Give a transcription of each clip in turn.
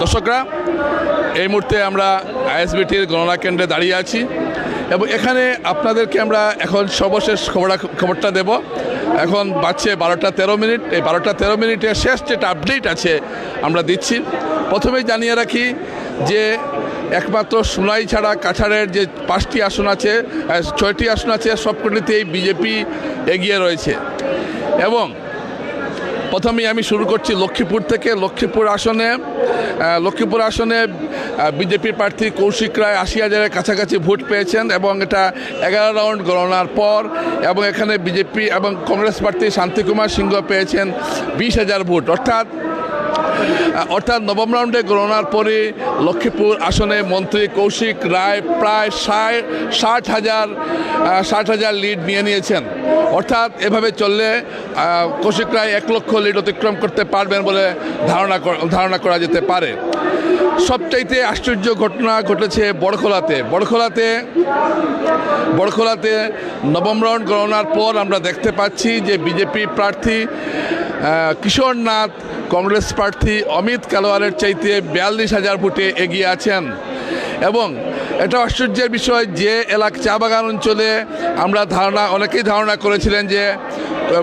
দর্শকরা, এই মুহূর্তে আমরা আইএসবিটির গণনা কেন্দ্রে দাঁড়িয়ে আছি এবং এখানে আপনাদেরকে আমরা এখন সর্বশেষ খবরটা দেব। এখন বাজছে 12টা 13 মিনিট। এই 12টা 13 মিনিটের শেষ যেটা আপডেট আছে আমরা দিচ্ছি। প্রথমেই জানিয়ে রাখি যে একমাত্র সোনাই ছাড়া কাছাড়ের যে 5টি আসন আছে, 6টি আসন আছে, সবকটিতেই বিজেপি এগিয়ে রয়েছে। এবং প্রথমেই আমি শুরু করছি লক্ষ্মীপুর থেকে। লক্ষ্মীপুর আসনে বিজেপির প্রার্থী কৌশিক রায় 80,000-এর কাছাকাছি ভোট পেয়েছেন এবং এটা 11 রাউন্ড গণনার পর। এবং এখানে বিজেপি এবং কংগ্রেস প্রার্থী শান্তিকুমার সিংহ পেয়েছেন 20,000 ভোট। অর্থাৎ নবম রাউন্ডে গণনার পরে লক্ষ্মীপুর আসনে মন্ত্রী কৌশিক রায় প্রায় 60,000 লিড নিয়েছেন। অর্থাৎ এভাবে চললে কৌশিক রায় 1 লক্ষ লিড অতিক্রম করতে পারবেন বলে ধারণা করা যেতে পারে। সবচাইতে আশ্চর্য ঘটনা ঘটেছে বড়খোলাতে নবম রাউন্ড গণনার পর আমরা দেখতে পাচ্ছি যে বিজেপি প্রার্থী কিশোর নাথ কংগ্রেস প্রার্থী অমিত কালোয়ারের চাইতে 42,000 ভোটে এগিয়ে আছেন। এবং এটা আশ্চর্যের বিষয় যে চা বাগান অঞ্চলে আমরা অনেকেই ধারণা করেছিলেন যে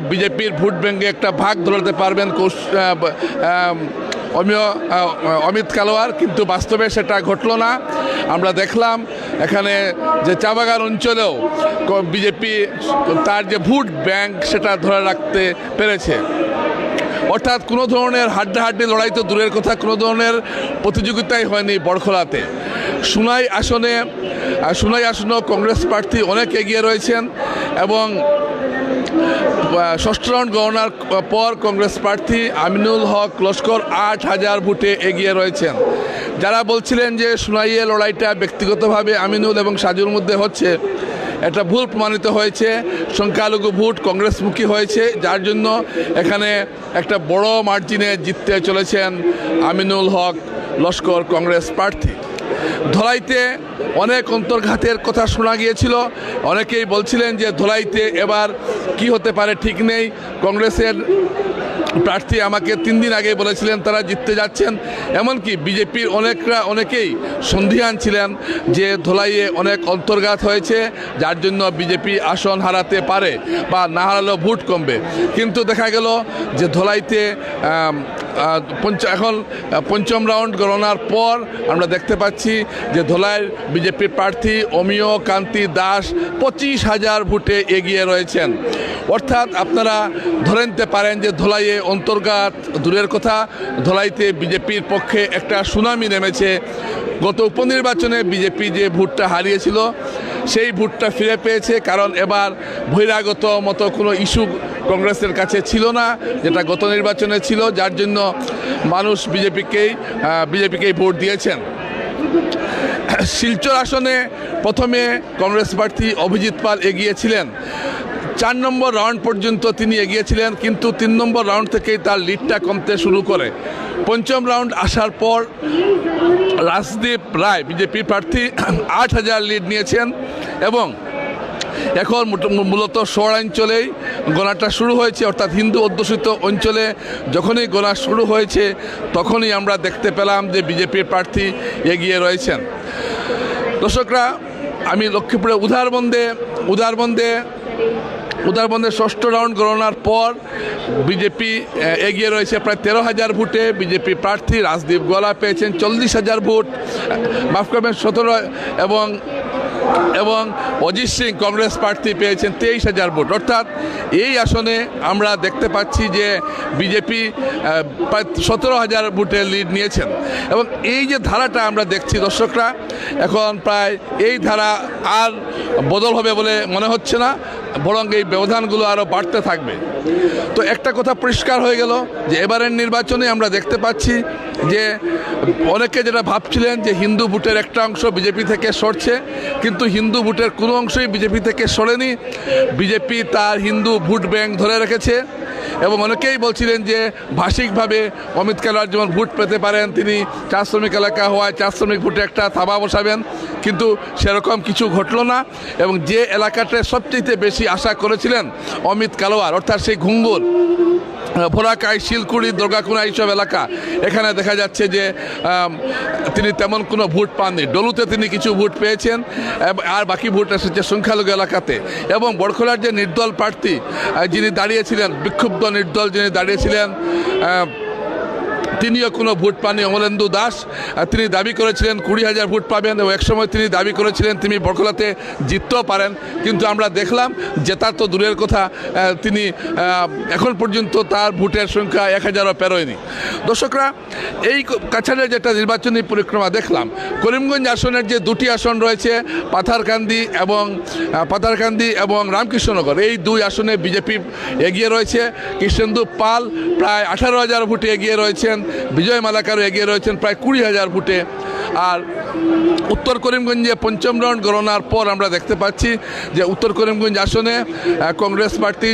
বিজেপির ভোট ব্যাঙ্কে একটা ভাগ ধরাতে পারবেন অমিত কালোয়ার, কিন্তু বাস্তবে সেটা ঘটল না। আমরা দেখলাম এখানে যে চা বাগান অঞ্চলেও বিজেপি তার যে ভোট ব্যাঙ্ক সেটা ধরে রাখতে পেরেছে। অর্থাৎ কোনো ধরনের হাড্ডাহাড্ডি লড়াই তো দূরের কথা, কোনো ধরনের প্রতিযোগিতাই হয়নি বড়খোলাতে। সোনাই আসনেও কংগ্রেস প্রার্থী অনেক এগিয়ে রয়েছেন এবং 6ষ্ঠ রাউন্ড গণনার পর কংগ্রেস প্রার্থী আমিনুল হক লস্কর 8,000 ভোটে এগিয়ে রয়েছেন। যারা বলছিলেন যে সোনাইয়ে লড়াইটা ব্যক্তিগতভাবে আমিনুল এবং সাজুর মধ্যে হচ্ছে, এটা ভুল প্রমাণিত হয়েছে। সংখ্যালঘু ভোট কংগ্রেসমুখী হয়েছে, যার জন্য এখানে একটা বড় মার্জিনে জিততে চলেছেন আমিনুল হক লস্কর কংগ্রেস প্রার্থী। ধলাইতে অনেক অন্তর্ঘাতের কথা শোনা গিয়েছিল। অনেকেই বলছিলেন যে ধলাইতে এবার কি হতে পারে ঠিক নেই। কংগ্রেসের প্রার্থী আমাকে 3 দিন আগে বলেছিলেন তারা জিততে যাচ্ছেন। এমনকি বিজেপির অনেকেই সন্দিহান ছিলেন যে ধলাইয়ে অনেক অন্তর্ঘাত হয়েছে, যার জন্য বিজেপি আসন হারাতে পারে বা না হারালেও ভোট কমবে। কিন্তু দেখা গেল যে ধলাইতে এখন 5ম রাউন্ড গণনার পর আমরা দেখতে পাচ্ছি যে ধলাইয়ের বিজেপির প্রার্থী অমিয় কান্তি দাস 25,000 ভোটে এগিয়ে রয়েছেন। অর্থাৎ আপনারা ধরে নিতে পারেন যে ধলাইয়ে অন্তর্ঘাত দূরের কথা, ধলাইতে বিজেপির পক্ষে একটা সুনামি নেমেছে। গত উপনির্বাচনে বিজেপি যে ভোটটা হারিয়েছিল সেই ভোটটা ফিরে পেয়েছে, কারণ এবার বহিরাগত মতো কোনো ইস্যু কংগ্রেসের কাছে ছিল না, যেটা গত নির্বাচনে ছিল, যার জন্য মানুষ বিজেপিকেই ভোট দিয়েছেন। শিলচর আসনে প্রথমে কংগ্রেস প্রার্থী অভিজিৎ পাল এগিয়েছিলেন। 4 নম্বর রাউন্ড পর্যন্ত তিনি এগিয়েছিলেন, কিন্তু 3 নম্বর রাউন্ড থেকেই তার লিডটা কমতে শুরু করে। 5ম রাউন্ড আসার পর রাজদীপ রায় বিজেপি প্রার্থী 8,000 লিড নিয়েছেন এবং এখন মূলত শহরাঞ্চলেই গণাটা শুরু হয়েছে। অর্থাৎ হিন্দু অধ্যুষিত অঞ্চলে যখনই গণা শুরু হয়েছে তখনই আমরা দেখতে পেলাম যে বিজেপির প্রার্থী এগিয়ে রয়েছেন। দর্শকরা, আমি লক্ষ্মীপুরে উদারবন্দে 6ষ্ঠ রাউন্ড গণনার পর বিজেপি এগিয়ে রয়েছে প্রায় 13,000 ভোটে। বিজেপি প্রার্থী রাজদীপ গোয়ালা পেয়েছেন 40,000 ভোট, মাফ করবেন 17, এবং অজিত সিং কংগ্রেস প্রার্থী পেয়েছেন 23,000 ভোট। অর্থাৎ এই আসনে আমরা দেখতে পাচ্ছি যে বিজেপি প্রায় 17,000 ভোটের লিড নিয়েছেন। এবং এই যে ধারাটা আমরা দেখছি দর্শকরা, এখন প্রায় এই ধারা আর বদল হবে বলে মনে হচ্ছে না, বরং এই ব্যবধানগুলো আরও বাড়তে থাকবে। তো একটা কথা পরিষ্কার হয়ে গেল যে এবারের নির্বাচনে আমরা দেখতে পাচ্ছি যে অনেকে যেটা ভাবছিলেন যে হিন্দু ভোটের একটা অংশ বিজেপি থেকে সরছে, কিন্তু হিন্দু ভোটের কোনো অংশই বিজেপি থেকে সরেনি। বিজেপি তার হিন্দু ভোট ব্যাংক ধরে রেখেছে এবং অনেকেই বলছিলেন যে ভাষিকভাবে অমিত কালোয়ার যেমন ভোট পেতে পারেন, তিনি চা শ্রমিক এলাকা হওয়ায় চা শ্রমিক ভোটে একটা থাবা বসাবেন, কিন্তু সেরকম কিছু ঘটল না। এবং যে এলাকাটা সবচেয়ে বেশি বেশি আশা করেছিলেন অমিত কালোয়ার, অর্থাৎ সেই ঘুঙ্গুর ভোলাকাই, শিলকুড়ি, দুর্গাকুনা এইসব এলাকা, এখানে দেখা যাচ্ছে যে তিনি তেমন কোনো ভোট পাননি। ডলুতে তিনি কিছু ভোট পেয়েছেন, আর বাকি ভোট এসেছে সংখ্যালঘু এলাকাতে। এবং বড়খোলার যে নির্দল প্রার্থী যিনি দাঁড়িয়েছিলেন, বিক্ষুব্ধ নির্দল যিনি দাঁড়িয়েছিলেন, তিনিও কোনো ভোট পাননি। অমলেন্দু দাস, তিনি দাবি করেছিলেন 20,000 ভোট পাবেন, এবং একসময় তিনি দাবি করেছিলেন তিনি বড়খোলাতে জিততেও পারেন, কিন্তু আমরা দেখলাম জেতার তো দূরের কথা, তিনি এখন পর্যন্ত তার ভোটের সংখ্যা 1,000ও পেরোয়নি। দর্শকরা, এই কাছাড়ের যেটা নির্বাচনী পরিক্রমা দেখলাম, করিমগঞ্জ আসনের যে দুটি আসন রয়েছে, পাথারকান্দি এবং রামকৃষ্ণনগর, এই দুই আসনে বিজেপি এগিয়ে রয়েছে। কৃষ্ণেন্দু পাল প্রায় 18,000 ভোটে এগিয়ে রয়েছেন, বিজয় মালাকারও এগিয়ে রয়েছেন প্রায় 20,000 ভোটে। আর উত্তর করিমগঞ্জে পঞ্চম রাউন্ড গণনার পর আমরা দেখতে পাচ্ছি যে উত্তর করিমগঞ্জ আসনে কংগ্রেস প্রার্থী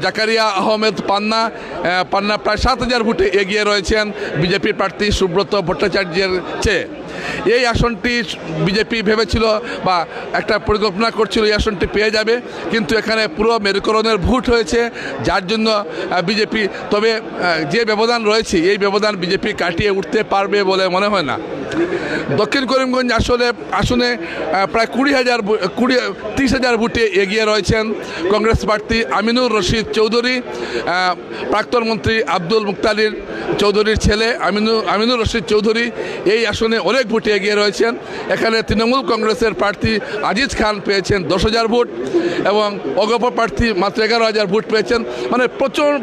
জাকারিয়া আহমেদ পান্না প্রায় 7,000 ভোটে এগিয়ে রয়েছেন বিজেপি প্রার্থী সুব্রত ভট্টাচার্যের চেয়ে। এই আসনটি বিজেপি ভেবেছিল বা একটা পরিকল্পনা করছিল এই আসনটি পেয়ে যাবে, কিন্তু এখানে পুরো মেরুকরণের ভোট হয়েছে, যার জন্য বিজেপি, তবে যে ব্যবধান রয়েছে এই ব্যবধান বিজেপি কাটিয়ে উঠতে পারবে বলে মনে হয় না। দক্ষিণ করিমগঞ্জ আসনে প্রায় 30,000 ভোটে এগিয়ে রয়েছেন কংগ্রেস প্রার্থী আমিনুর রশিদ চৌধুরী, প্রাক্তন মন্ত্রী আব্দুল মুক্তাদির চৌধুরীর ছেলে আমিনুর রশিদ চৌধুরী এই আসনে অনেক ভোটে এগিয়ে রয়েছেন। এখানে তৃণমূল কংগ্রেসের প্রার্থী আজিজ খান পেয়েছেন 10,000 ভোট, এবং অগপ প্রার্থী মাত্র 11,000 ভোট পেয়েছেন। মানে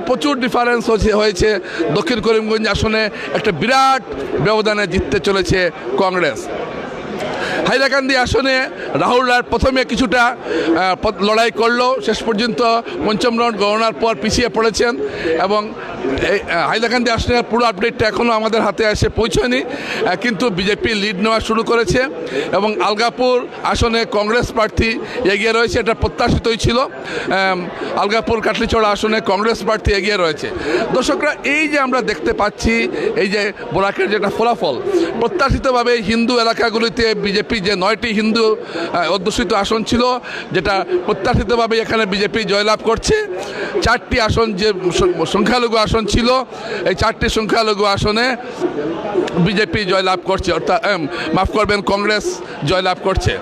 প্রচুর ডিফারেন্স হয়েছে। দক্ষিণ করিমগঞ্জ আসনে একটা বিরাট ব্যবধানে জিততে চলেছে কংগ্রেস। হাইলাকান্দি আসনে রাহুল রায় প্রথমে কিছুটা লড়াই করলেও শেষ পর্যন্ত পঞ্চম রাউন্ড গণনার পর পিছিয়ে পড়েছেন, এবং হাইলাকান্দি আসনের পুরো আপডেটটা এখনও আমাদের হাতে এসে পৌঁছয়নি, কিন্তু বিজেপি লিড নেওয়া শুরু করেছে। এবং আলগাপুর আসনে কংগ্রেস প্রার্থী এগিয়ে রয়েছে, এটা প্রত্যাশিতই ছিল। আলগাপুর কাটলিচড়া আসনে কংগ্রেস প্রার্থী এগিয়ে রয়েছে। দর্শকরা, এই যে আমরা দেখতে পাচ্ছি এই যে বরাকের যেটা ফলাফল, প্রত্যাশিতভাবে হিন্দু এলাকাগুলিতে বিজেপি যে 9টি হিন্দু অধ্যুষিত আসন ছিল, যেটা প্রত্যাশিতভাবে এখানে বিজেপি জয়লাভ করছে। 4টি আসন যে সংখ্যালঘু আসন ছিল, এই 4টি সংখ্যালঘু আসনে বিজেপি জয়লাভ করছে, অর্থাৎ মাফ করবেন, কংগ্রেস জয়লাভ করছে।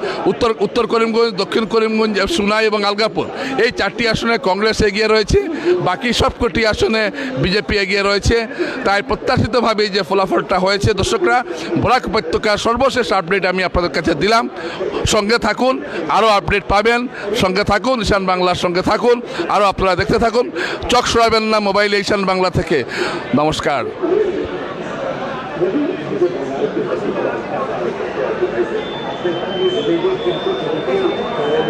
উত্তর করিমগঞ্জ, দক্ষিণ করিমগঞ্জ, সুনাই এবং আলগাপুর, এই 4টি আসনে কংগ্রেস এগিয়ে রয়েছে, বাকি সবকটি আসনে বিজেপি এগিয়ে রয়েছে। তাই প্রত্যাশিতভাবেই যে ফলাফলটা হয়েছে। দর্শকরা, বরাক উপত্যকার সর্বশেষ আপডেট আমি আপনাদের কাছে দিলাম। সঙ্গে থাকুন, আরও আপডেট পাবেন। সঙ্গে থাকুন, ঈশান বাংলার সঙ্গে থাকুন, আরও আপনারা দেখতে থাকুন। চোখ সরাবেন না মোবাইলে ঈশান বাংলা থেকে। নমস্কার। Thank you.